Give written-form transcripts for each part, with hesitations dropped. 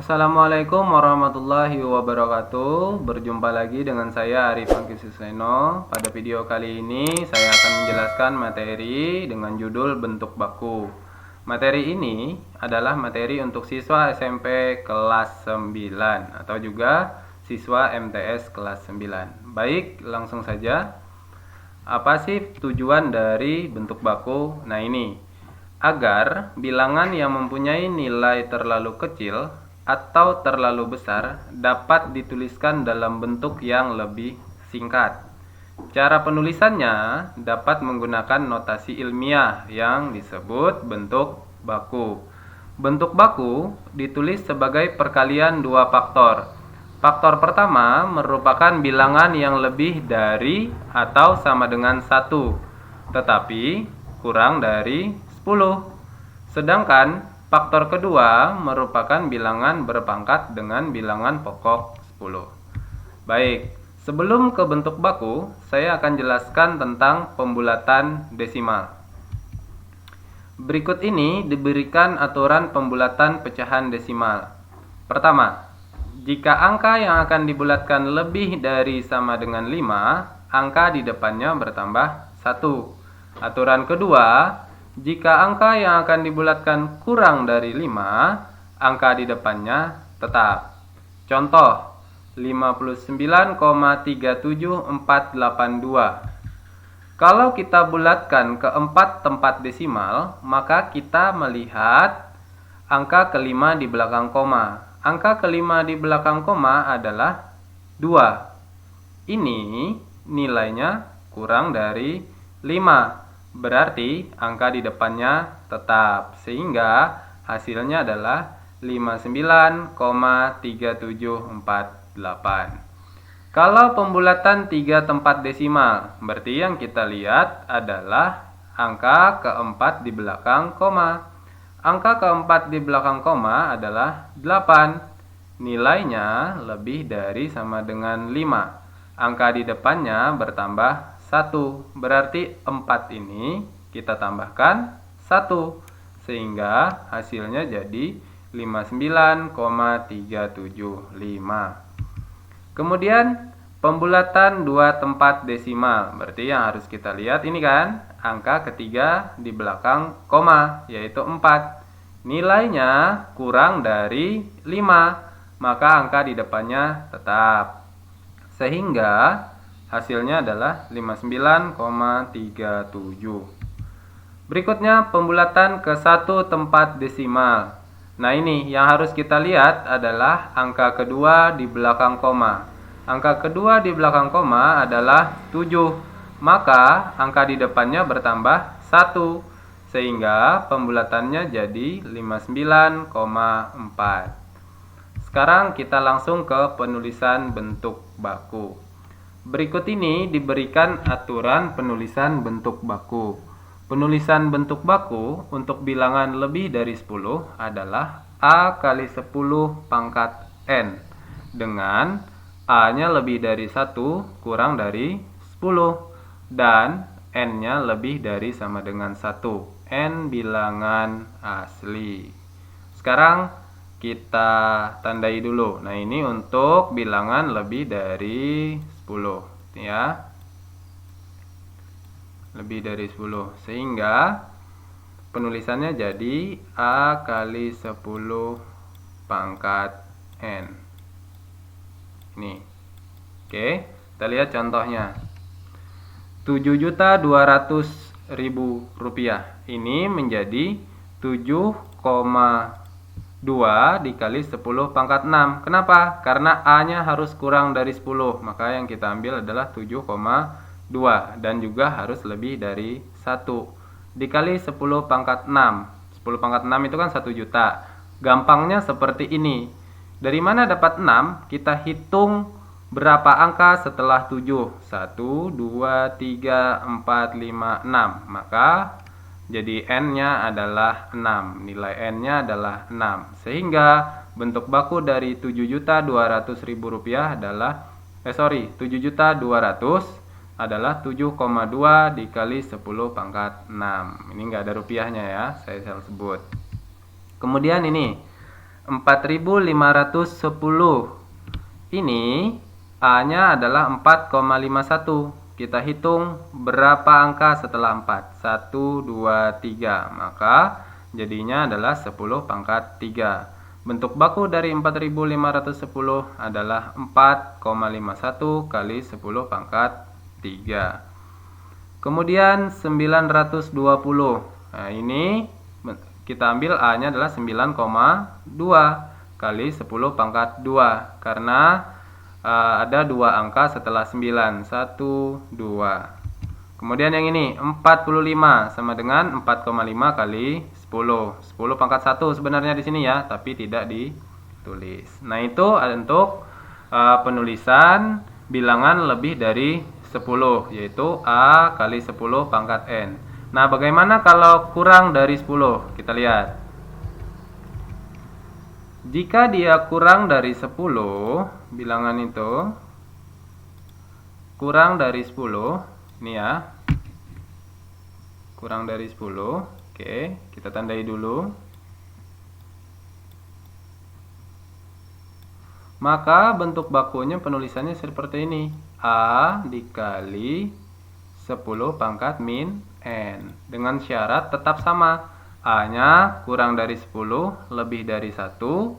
Assalamualaikum warahmatullahi wabarakatuh. Berjumpa lagi dengan saya Arif Angki Suseno. Pada video kali ini saya akan menjelaskan materi dengan judul bentuk baku. Materi ini adalah materi untuk siswa SMP kelas 9 atau juga siswa MTS kelas 9. Baik, langsung saja. Apa sih tujuan dari bentuk baku? Nah, ini agar bilangan yang mempunyai nilai terlalu kecil atau terlalu besar dapat dituliskan dalam bentuk yang lebih singkat. Cara penulisannya dapat menggunakan notasi ilmiah yang disebut bentuk baku. Bentuk baku ditulis sebagai perkalian dua faktor. Faktor pertama merupakan bilangan yang lebih dari atau sama dengan 1, tetapi kurang dari 10. Sedangkan faktor kedua merupakan bilangan berpangkat dengan bilangan pokok 10. Baik, sebelum ke bentuk baku, saya akan jelaskan tentang pembulatan desimal. Berikut ini diberikan aturan pembulatan pecahan desimal. Pertama, jika angka yang akan dibulatkan lebih dari sama dengan 5, angka di depannya bertambah 1. Aturan kedua, jika angka yang akan dibulatkan kurang dari 5, angka di depannya tetap. Contoh, 59,37482. Kalau kita bulatkan ke 4 tempat desimal, maka kita melihat angka kelima di belakang koma. Angka kelima di belakang koma adalah 2. Ini nilainya kurang dari 5. Berarti angka di depannya tetap, sehingga hasilnya adalah 59,3748. Kalau pembulatan 3 tempat desimal, berarti yang kita lihat adalah angka keempat di belakang koma. Angka keempat di belakang koma adalah 8. Nilainya lebih dari sama dengan 5. Angka di depannya bertambah 1, berarti 4 ini kita tambahkan 1, sehingga hasilnya jadi 59,375. Kemudian pembulatan 2 tempat desimal, berarti yang harus kita lihat ini kan angka ketiga di belakang koma, yaitu 4. Nilainya kurang dari 5, maka angka di depannya tetap, sehingga hasilnya adalah 59,37. Berikutnya pembulatan ke 1 tempat desimal. Nah, ini yang harus kita lihat adalah angka kedua di belakang koma. Angka kedua di belakang koma adalah 7. Maka angka di depannya bertambah 1, sehingga pembulatannya jadi 59,4. Sekarang kita langsung ke penulisan bentuk baku. Berikut ini diberikan aturan penulisan bentuk baku. Penulisan bentuk baku untuk bilangan lebih dari 10 adalah A kali 10 pangkat N, dengan A-nya lebih dari 1 kurang dari 10, dan N-nya lebih dari sama dengan 1. N bilangan asli. Sekarang kita tandai dulu. Nah, ini untuk bilangan lebih dari 10 ya. Lebih dari 10, sehingga penulisannya jadi A kali 10 pangkat N. Nih. Oke, kita lihat contohnya. 7.200.000 rupiah. Ini menjadi 7,2 dikali 10 pangkat 6. Kenapa? Karena A-nya harus kurang dari 10. Maka yang kita ambil adalah 7,2. Dan juga harus lebih dari 1. Dikali 10 pangkat 6. 10 pangkat 6 itu kan 1 juta. Gampangnya seperti ini. Dari mana dapat 6? Kita hitung berapa angka setelah 7? 1, 2, 3, 4, 5, 6. Maka jadi N-nya adalah 6. Nilai N-nya adalah 6. Sehingga bentuk baku dari 7.200.000 rupiah adalah 7.200.000 adalah 7,2 dikali 10 pangkat 6. Ini nggak ada rupiahnya ya, saya sebut. Kemudian ini 4510. Ini A-nya adalah 4,51. Kita hitung berapa angka setelah 4. 1, 2, 3. Maka jadinya adalah 10 pangkat 3. Bentuk baku dari 4510 adalah 4,51 kali 10 pangkat 3. Kemudian 920. Nah, ini kita ambil A-nya adalah 9,2 kali 10 pangkat 2. Karena ada dua angka setelah 9. 1, 2. Kemudian yang ini 45 sama dengan 4,5 kali 10. 10 pangkat 1 sebenarnya di sini ya, tapi tidak ditulis. Nah, itu untuk penulisan bilangan lebih dari 10, yaitu A kali 10 pangkat N. Nah, bagaimana kalau kurang dari 10? Kita lihat. Jika dia kurang dari 10, bilangan itu kurang dari 10, ini ya, kurang dari 10. Oke, kita tandai dulu. Maka bentuk bakunya penulisannya seperti ini. A dikali 10 pangkat min N. Dengan syarat tetap sama. A-nya kurang dari 10, lebih dari 1.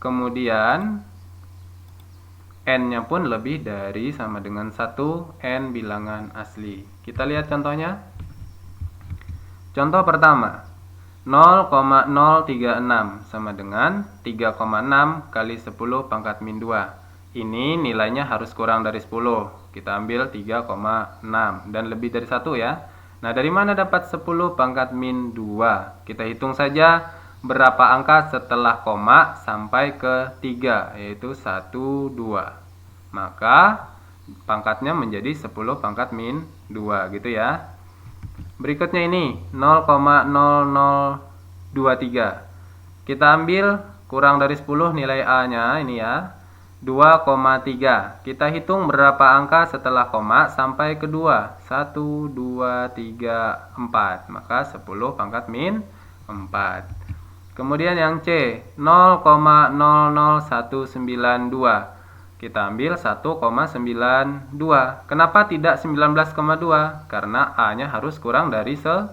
Kemudian N-nya pun lebih dari sama dengan 1, N bilangan asli. Kita lihat contohnya. Contoh pertama, 0,036 sama dengan 3,6 kali 10 pangkat min 2. Ini nilainya harus kurang dari 10. Kita ambil 3,6 dan lebih dari 1 ya. Nah, dari mana dapat 10 pangkat min 2? Kita hitung saja berapa angka setelah koma sampai ke 3, yaitu 1, 2. Maka pangkatnya menjadi 10 pangkat min 2 gitu ya. Berikutnya ini 0,0023. Kita ambil kurang dari 10 nilai A-nya ini ya. 2,3. Kita hitung berapa angka setelah koma sampai ke 2. 1, 2, 3, 4. Maka 10 pangkat min 4. Kemudian yang C, 0,00192. Kita ambil 1,92. Kenapa tidak 19,2? Karena A-nya harus kurang dari 10.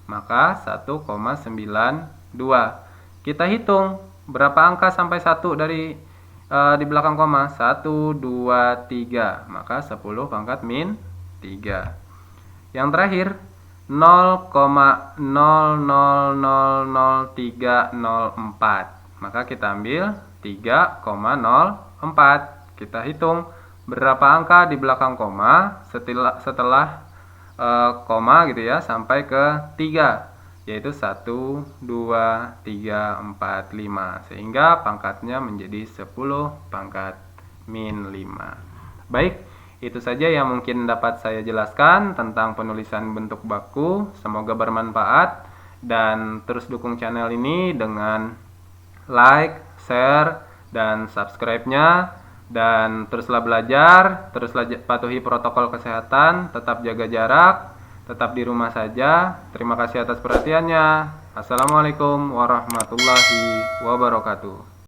Maka 1,92. Kita hitung berapa angka sampai 1 dari di belakang koma. 1, 2, 3. Maka 10 pangkat min 3. Yang terakhir 0,000304. Maka kita ambil 3,04. Kita hitung berapa angka di belakang koma setelah koma gitu ya sampai ke 3, yaitu 1, 2, 3, 4, 5. Sehingga pangkatnya menjadi 10 pangkat min 5. Baik, itu saja yang mungkin dapat saya jelaskan tentang penulisan bentuk baku. Semoga bermanfaat dan terus dukung channel ini dengan like, share, dan subscribe-nya. Dan teruslah belajar, teruslah patuhi protokol kesehatan, tetap jaga jarak, tetap di rumah saja. Terima kasih atas perhatiannya. Assalamualaikum warahmatullahi wabarakatuh.